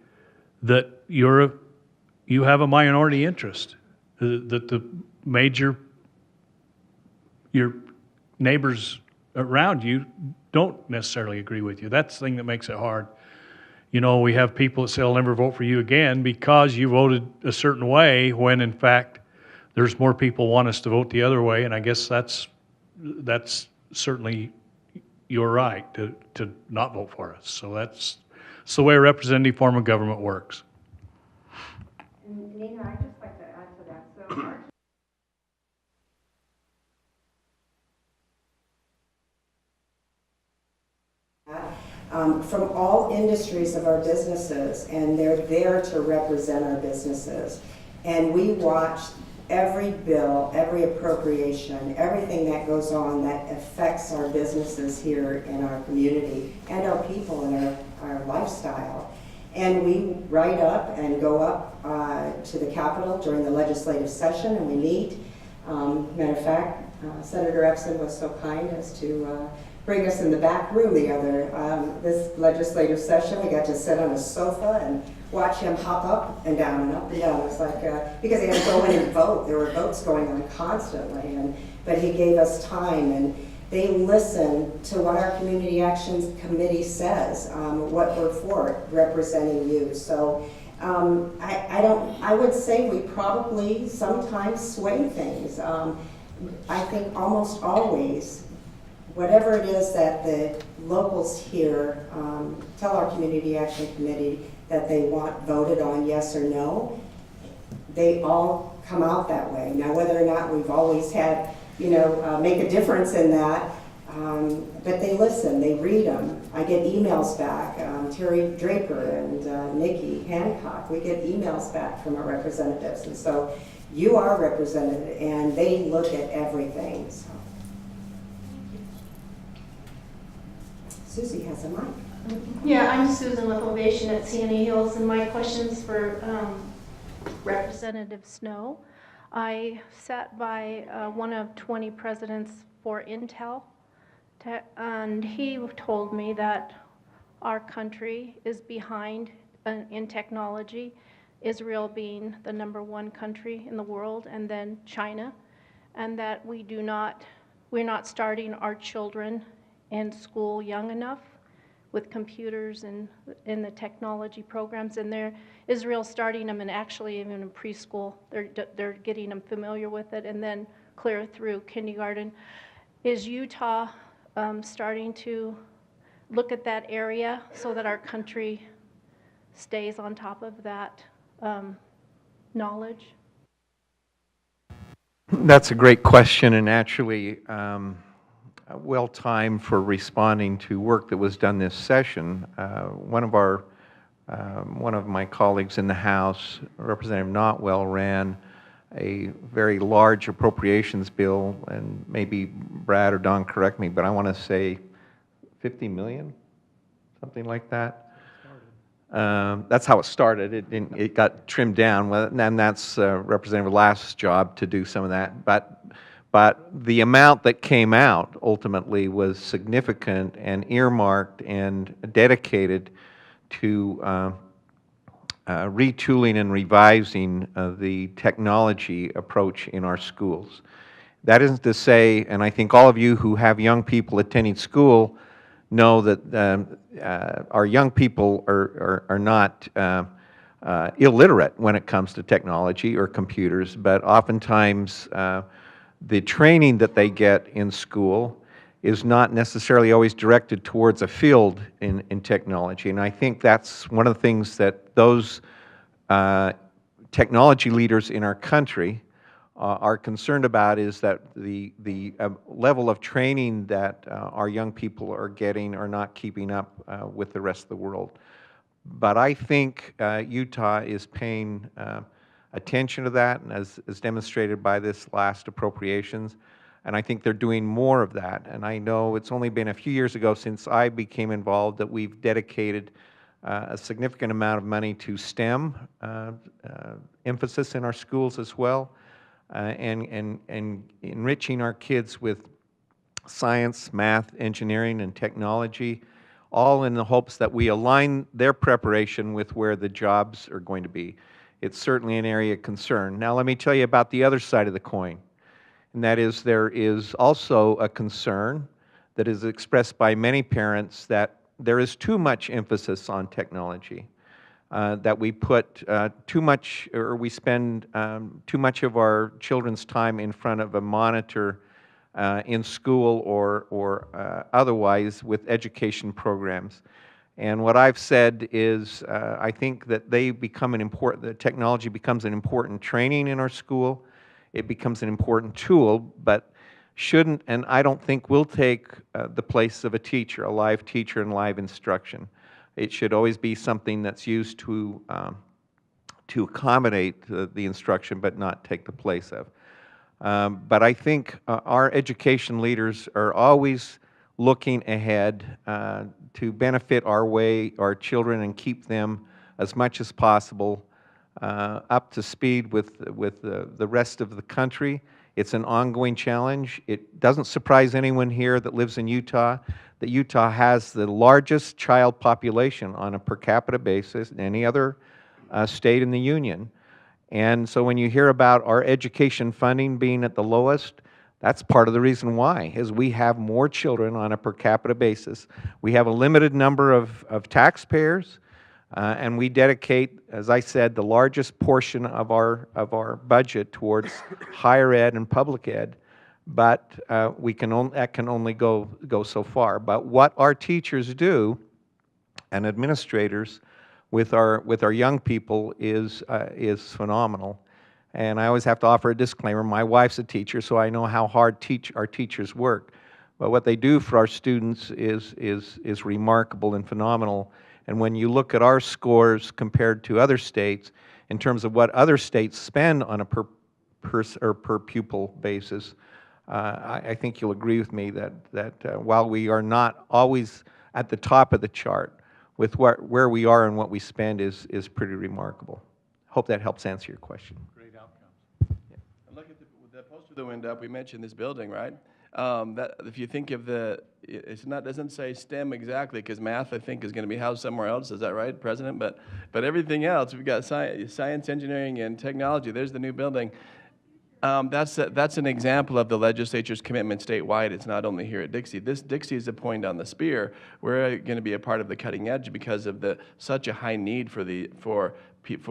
that you have a minority interest, that your neighbors around you don't necessarily agree with you. That's the thing that makes it hard. You know, we have people that say, I'll never vote for you again because you voted a certain way, when in fact there's more people want us to vote the other way, and I guess that's certainly your right to not vote for us. So that's the way a representative form of government works. Nina, I'd just like to add to that. So from all industries of our businesses, and they're there to represent our businesses. And we watch every bill, every appropriation, everything that goes on that affects our businesses here in our community and our people and our lifestyle. And we write up and go up to the Capitol during the legislative session, and we meet. Matter of fact, Senator Ipson was so kind as to bring us in the back room this legislative session. We got to sit on a sofa and watch him hop up and down and up and down. It was like, because he had to go in and vote. There were votes going on constantly, but he gave us time, and they listen to what our Community Actions Committee says, what we're for, representing you. So I would say we probably sometimes sway things. I think almost always, whatever it is that the locals here tell our Community Action Committee that they want voted on, yes or no, they all come out that way. Now, whether or not we've always had, make a difference in that, but they listen, they read them. I get emails back, Terry Draper and Nikki Hancock, we get emails back from our representatives, and so you are represented, and they look at everything. So. Susie has a mic. Yeah, I'm Susan with Ovation at Sienna Hills, and my question's for Representative Snow. I sat by one of 20 presidents for Intel, and he told me that our country is behind in technology, Israel being the #1 country in the world, and then China, and that we're not starting our children in school young enough with computers and in the technology programs, and Israel's starting them, and actually even in preschool, they're getting them familiar with it, and then clear through kindergarten. Is Utah starting to look at that area so that our country stays on top of that knowledge? That's a great question, and actually well timed for responding to work that was done this session. One of my colleagues in the House, Representative Notwell, ran a very large appropriations bill, and maybe Brad or Don correct me, but I want to say 50 million, something like that. That's how it started. It got trimmed down, and that's Representative Last's job to do some of that. But the amount that came out ultimately was significant and earmarked and dedicated to retooling and revising the technology approach in our schools. That isn't to say, and I think all of you who have young people attending school know that our young people are not illiterate when it comes to technology or computers, but oftentimes the training that they get in school is not necessarily always directed towards a field in technology. And I think that's one of the things that those technology leaders in our country are concerned about, is that the level of training that our young people are getting are not keeping up with the rest of the world. But I think Utah is paying attention to that, and as demonstrated by this last appropriations, and I think they're doing more of that. And I know it's only been a few years ago since I became involved that we've dedicated a significant amount of money to STEM emphasis in our schools as well. and enriching our kids with science, math, engineering, and technology, all in the hopes that we align their preparation with where the jobs are going to be. It's certainly an area of concern. Now let me tell you about the other side of the coin, and that is there is also a concern that is expressed by many parents that there is too much emphasis on technology, that we put too much, or we spend too much of our children's time in front of a monitor in school or otherwise with education programs. And what I've said is I think that the technology becomes an important training in our school. It becomes an important tool, but shouldn't, and I don't think will take the place of a teacher, a live teacher and live instruction. It should always be something that's used to accommodate the instruction, but not take the place of. But I think our education leaders are always looking ahead to benefit our children and keep them as much as possible up to speed with the rest of the country. It's an ongoing challenge. It doesn't surprise anyone here that lives in Utah that Utah has the largest child population on a per capita basis than any other state in the union. And so when you hear about our education funding being at the lowest, that's part of the reason why, is we have more children on a per capita basis. We have a limited number of taxpayers, and we dedicate, as I said, the largest portion of our budget towards higher ed and public ed, but that can only go so far. But what our teachers do and administrators with our young people is phenomenal. And I always have to offer a disclaimer. My wife's a teacher, so I know how hard our teachers work. But what they do for our students is remarkable and phenomenal. And when you look at our scores compared to other states, in terms of what other states spend on a per pupil basis, I think you'll agree with me that while we are not always at the top of the chart, with where we are and what we spend is pretty remarkable. Hope that helps answer your question. Great outcomes. Yeah. Look at the poster that went up. We mentioned this building, right? That if you think of doesn't say STEM exactly, because math I think is going to be housed somewhere else. Is that right, President? But everything else, we've got science, engineering, and technology. There's the new building. That's an example of the legislature's commitment statewide. It's not only here at Dixie. Dixie is a point on the spear. We're going to be a part of the cutting edge because of such a high need for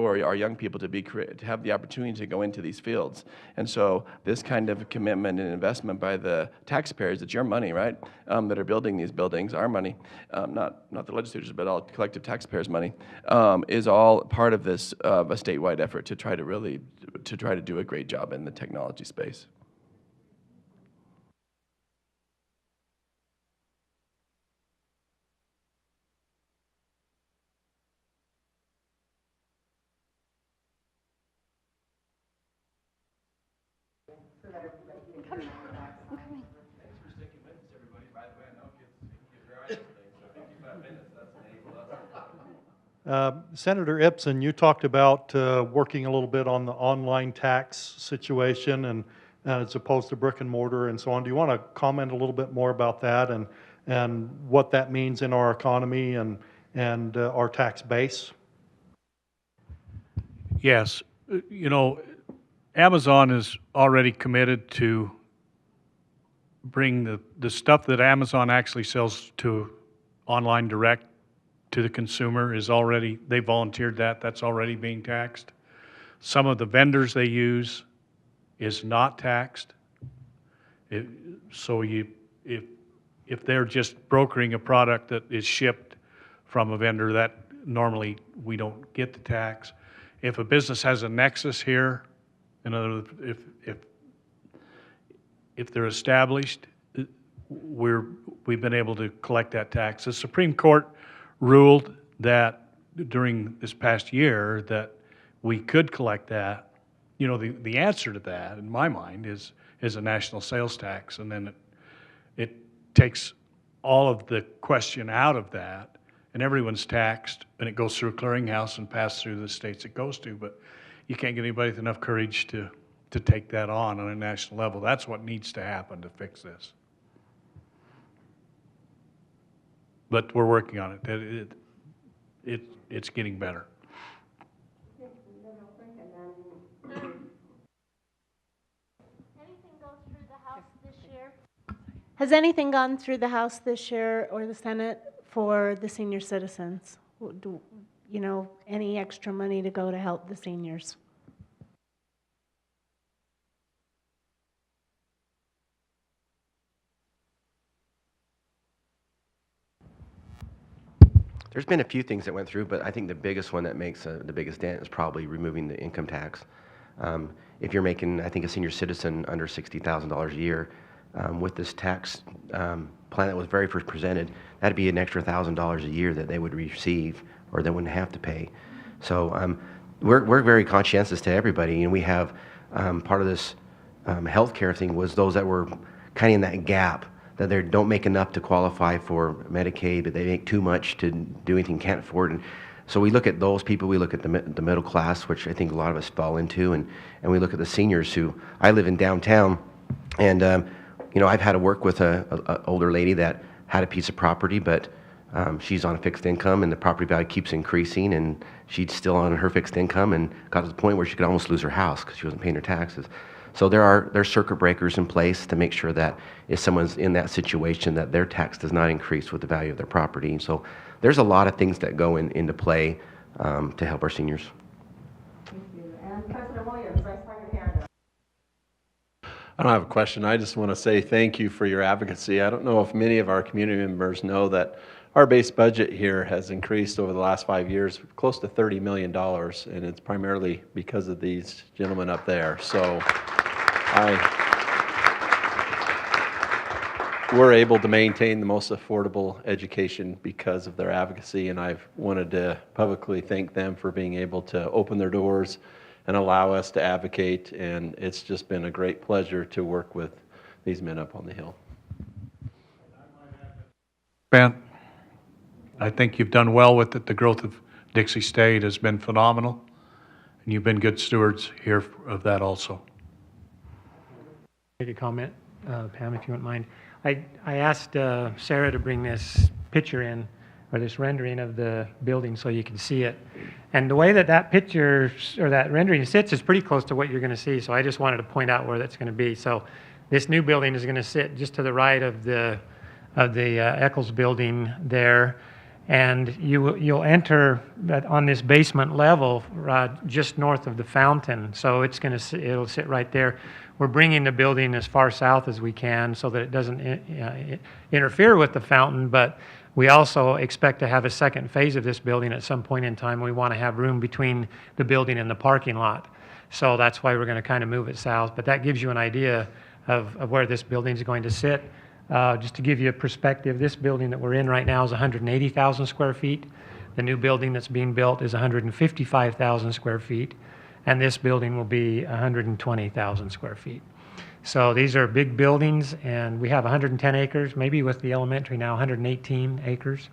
our young people to have the opportunity to go into these fields. And so this kind of commitment and investment by the taxpayers, it's your money, right, that are building these buildings, our money, not the legislators, but all collective taxpayers' money, is all part of this a statewide effort to try to do a great job in the technology space. Senator Ipson, you talked about working a little bit on the online tax situation and as opposed to brick and mortar and so on. Do you want to comment a little bit more about that and what that means in our economy and our tax base? Yes. You know, Amazon is already committed to bring the stuff that Amazon actually sells to online direct to the consumer they volunteered that's already being taxed. Some of the vendors they use is not taxed. So if they're just brokering a product that is shipped from a vendor, that normally we don't get the tax. If a business has a nexus here, in other words, if they're established, we've been able to collect that tax. The Supreme Court ruled that during this past year that we could collect that. You know, the answer to that, in my mind, is a national sales tax, and then it takes all of the question out of that, and everyone's taxed, and it goes through a clearinghouse and passes through the states it goes to, but you can't get anybody with enough courage to to take that on a national level. That's what needs to happen to fix this. But we're working on it. It's getting better. Has anything gone through the House this year or the Senate for the senior citizens? You know, any extra money to go to help the seniors? There's been a few things that went through, but I think the biggest one that makes the biggest dent is probably removing the income tax. If you're making, I think, a senior citizen under $60,000 a year, with this tax plan that was very first presented, that'd be an extra $1,000 a year that they would receive or they wouldn't have to pay. So we're very conscientious to everybody, and we have part of this healthcare thing was those that were kind of in that gap, that they don't make enough to qualify for Medicaid, but they make too much to do anything, can't afford. And so we look at those people, we look at the middle class, which I think a lot of us fall into, and we look at the seniors who, I live in downtown, and you know, I've had to work with a older lady that had a piece of property, but she's on a fixed income, and the property value keeps increasing, and she's still on her fixed income, and got to the point where she could almost lose her house because she wasn't paying her taxes. So there's circuit breakers in place to make sure that if someone's in that situation, that their tax does not increase with the value of their property. So there's a lot of things that go into play to help our seniors. Thank you. And President Williams, I saw your hand up. I don't have a question. I just want to say thank you for your advocacy. I don't know if many of our community members know that our base budget here has increased over the last 5 years, close to $30 million, and it's primarily because of these gentlemen up there. So we're able to maintain the most affordable education because of their advocacy, and I've wanted to publicly thank them for being able to open their doors and allow us to advocate, and it's just been a great pleasure to work with these men up on the Hill. Ben, I think you've done well with it. The growth of Dixie State has been phenomenal, and you've been good stewards here of that also. Make a comment, Pam, if you wouldn't mind. I asked Sarah to bring this picture in, or this rendering of the building so you can see it. And the way that picture, or that rendering sits is pretty close to what you're going to see, so I just wanted to point out where that's going to be. So this new building is going to sit just to the right of the Eccles building there, and you'll enter on this basement level just north of the fountain. So it'll sit right there. We're bringing the building as far south as we can so that it doesn't interfere with the fountain, but we also expect to have a second phase of this building at some point in time. We want to have room between the building and the parking lot. So that's why we're going to kind of move it south. But that gives you an idea of where this building is going to sit. Just to give you a perspective, this building that we're in right now is 180,000 square feet. The new building that's being built is 155,000 square feet. And this building will be 120,000 square feet. So these are big buildings, and we have 110 acres, maybe with the elementary now 118 acres,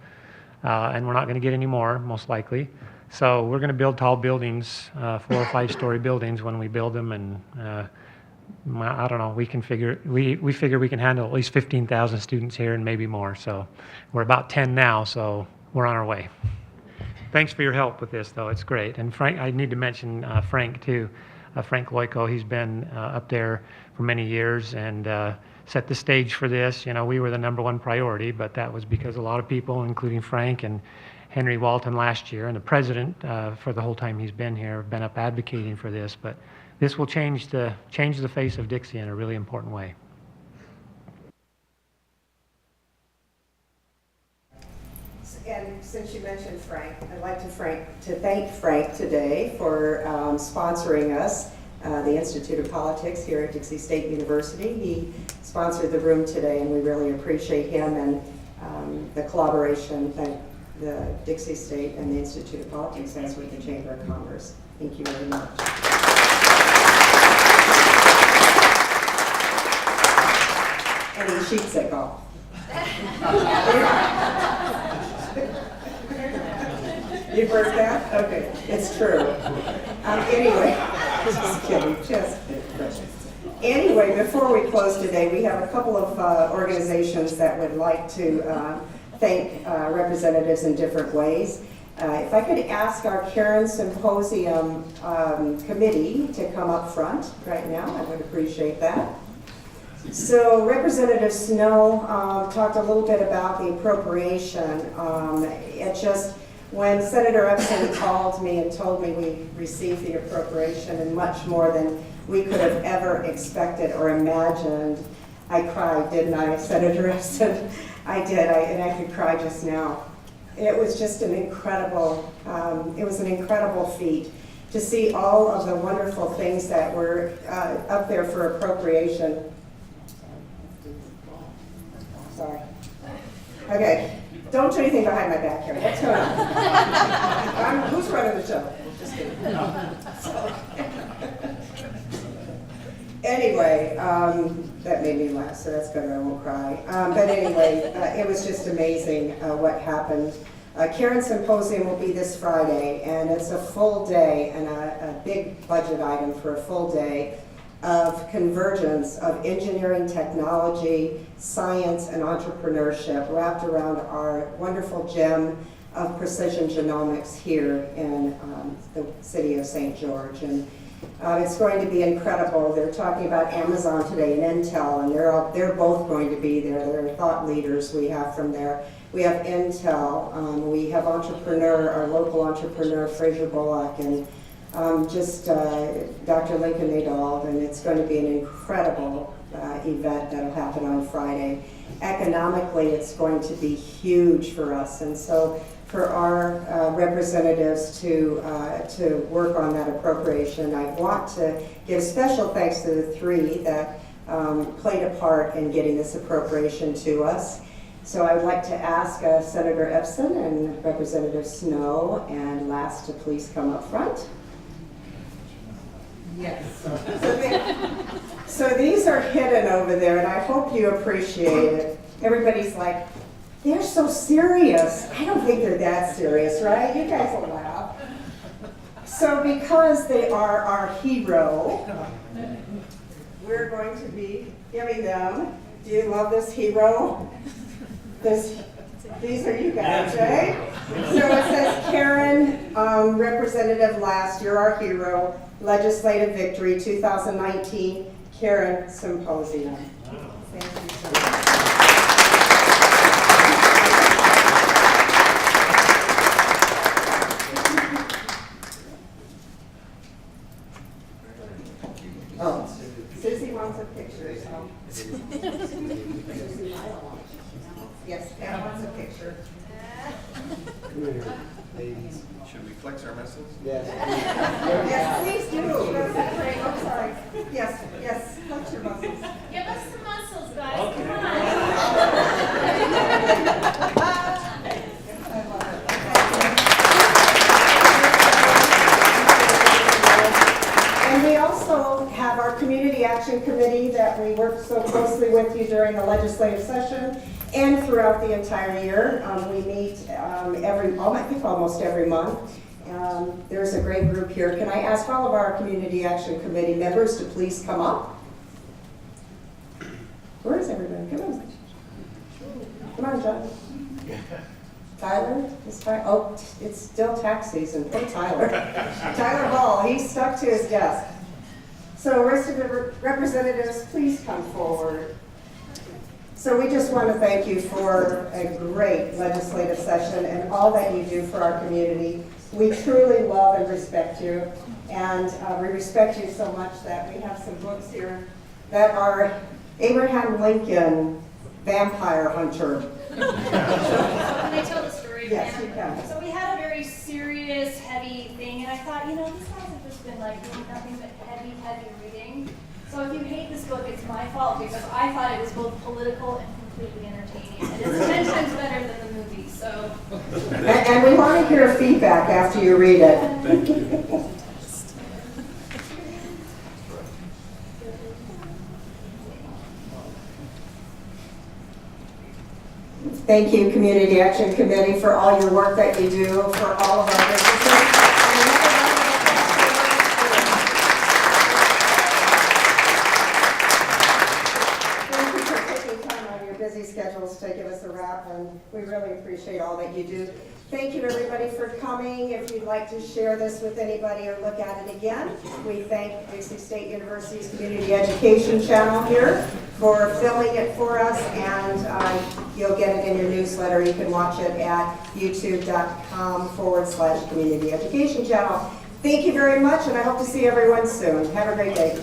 and we're not going to get any more, most likely. So we're going to build tall buildings, 4 or 5 story buildings when we build them, and I don't know, we figure we can handle at least 15,000 students here and maybe more. So we're about 10 now, so we're on our way. Thanks for your help with this, though. It's great. And Frank, I need to mention Frank, too. Frank Loico, he's been up there for many years and set the stage for this. You know, we were the #1 priority, but that was because a lot of people, including Frank and Henry Walton last year, and the president for the whole time he's been here, have been up advocating for this. But this will change the face of Dixie in a really important way. And since you mentioned Frank, I'd like to thank Frank today for sponsoring us, the Institute of Politics here at Dixie State University. He sponsored the room today, and we really appreciate him and the collaboration that the Dixie State and the Institute of Politics has with the Chamber of Commerce. Thank you very much. Any sheets at golf? You've heard that? Okay, it's true. Anyway, just kidding, just kidding. Anyway, before we close today, we have a couple of organizations that would like to thank representatives in different ways. If I could ask our Karen Symposium committee to come up front right now, I would appreciate that. So Representative Snow talked a little bit about the appropriation. When Senator Ipson called me and told me we received the appropriation and much more than we could have ever expected or imagined, I cried, didn't I, Senator Ipson? I did, and I could cry just now. It was just an incredible, it was an incredible feat to see all of the wonderful things that were up there for appropriation. Sorry. Okay, don't do anything behind my back here. What's going on? Who's running the show? Just kidding. Anyway, that made me laugh, so that's good, I won't cry. But anyway, it was just amazing what happened. Karen Symposium will be this Friday, and it's a full day and a big budget item for a full day of convergence of engineering, technology, science, and entrepreneurship wrapped around our wonderful gem of precision genomics here in the city of St. George. And it's going to be incredible. They're talking about Amazon today and Intel, and they're both going to be there. They're thought leaders we have from there. We have Intel, we have our local entrepreneur, Fraser Bullock, and Dr. Lincoln Adald, and it's going to be an incredible event that'll happen on Friday. Economically, it's going to be huge for us, and so for our representatives to work on that appropriation, I want to give special thanks to the three that played a part in getting this appropriation to us. So I would like to ask Senator Ipson and Representative Snow and Last to please come up front. Yes. So these are hidden over there, and I hope you appreciate it. Everybody's like, they're so serious. I don't think they're that serious, right? You guys will laugh. So because they are our hero, we're going to be giving them, do you love this hero? These are you guys, right? So it says, Karen, Representative Last, you're our hero, Legislative Victory 2019, Karen Symposium. Thank you so much. Oh, Susie wants a picture, so. Yes, Pam wants a picture. Should we flex our muscles? Yes, please do. I'm sorry. Yes, flex your muscles. Give us some muscles, guys. Come on. And we also have our Community Action Committee that we work so closely with you during the legislative session and throughout the entire year. We meet I think almost every month. There's a great group here. Can I ask all of our Community Action Committee members to please come up? Where is everybody? Come on. Come on, John. Tyler? Oh, it's still tax season. Poor Tyler. Tyler Hall, he's stuck to his desk. So rest of the representatives, please come forward. So we just want to thank you for a great legislative session and all that you do for our community. We truly love and respect you, and we respect you so much that we have some books here that are Abraham Lincoln, Vampire Hunter. Can I tell the story? Yes, you can. So we had a very serious, heavy thing, and I thought, these guys have just been doing nothing but heavy reading. So if you hate this book, it's my fault, because I thought it was both political and completely entertaining. And it's 10 times better than the movie, so. And we want to hear feedback after you read it. Thank you. Thank you, Community Action Committee, for all your work that you do for all of our businesses. appreciate all that you do. Thank you, everybody, for coming. If you'd like to share this with anybody or look at it again, we thank Dixie State University's Community Education channel here for filming it for us, and you'll get it in your newsletter. You can watch it at youtube.com/community education channel. Thank you very much, and I hope to see everyone soon. Have a great day.